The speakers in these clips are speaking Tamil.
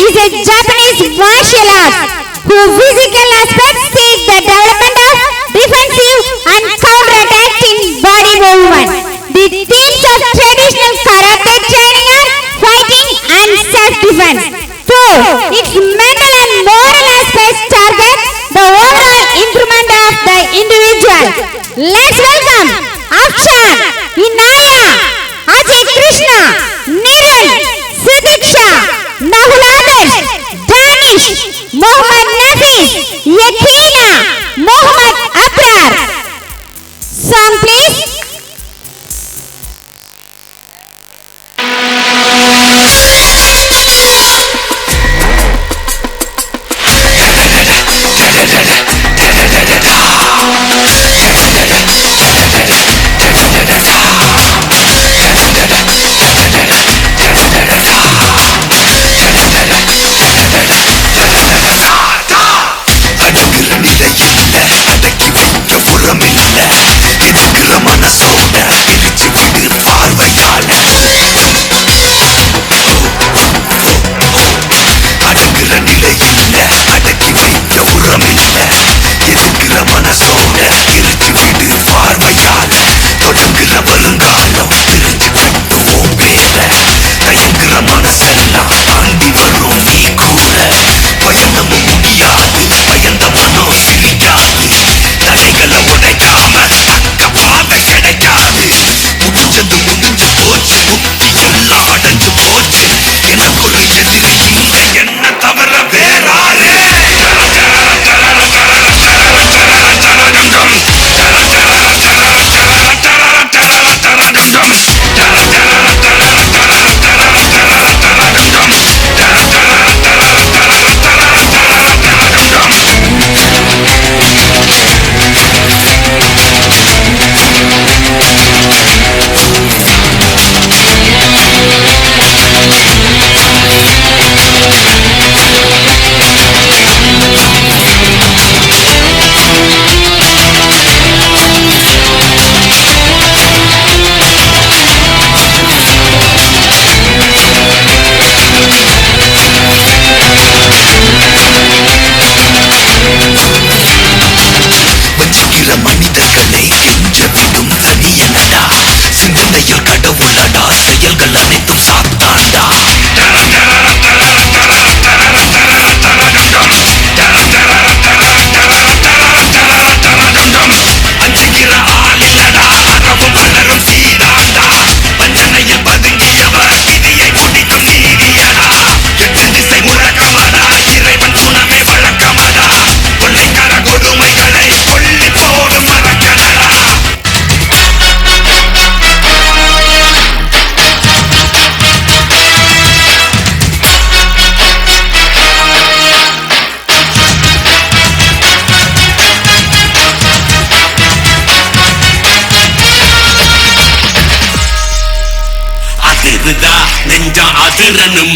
is a Japanese martial art whose physical aspects seek the development of defensive and counter-attacking body movement. The themes of traditional karate training are fighting and self-defense. So, its mental and moral aspects target the overall improvement of the individual. Let's welcome Afshan, Inaya, Ajay Krishna, Nirul, Sidiksha, Nahul Adarsh, Danish, Mohammad Nafis, Yakina, Mohammad Abrar. Song please.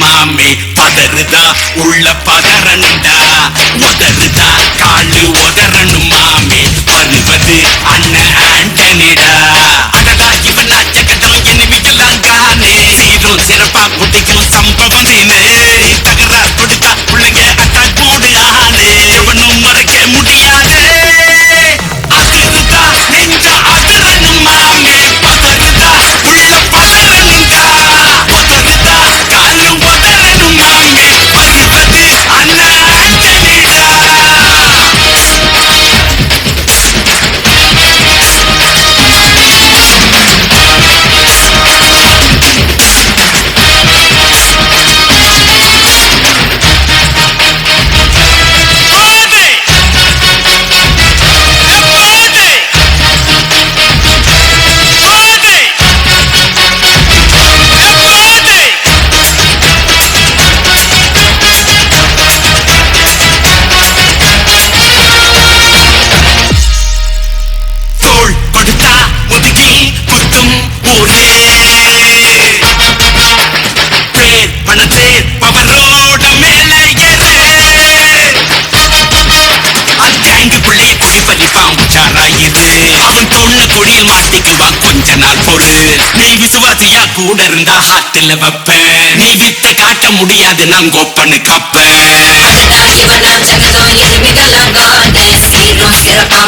மாமே பதறுதா உள்ள பதறனுடா உதறுதா காலு உதறனு மாமே வருவது அண்ணன் ஆண்டனிடா அடடா இவனா ஜகதம் எனிமிகளாம் தானே சீரும் சிறப்பா குட்டிக்கும் சம்பவம் தீனே தகரா கொடுத்தா பிள்ளைங்க அட்டாக் போடு ஆனே எவனும் மறைக்க முடியாது அதிருதா நெஞ்ச அதிரனு மாமே பதறுதா உள்ள பதறனுடா உதறுதா காலு உதறனு மாமே வருவது அண்ணன் ஆண்டனிடா கொஞ்ச நாள் பொறு நீ விசுவாசியா கூட இருந்தா ஹார்ட்ல வைப்பேன் நீ வித்த காட்ட முடியாது நம் கொப்பனு கப்ப சிவனா ஜகதோ எருமிகளங்கோ சீரும் சிறப்பா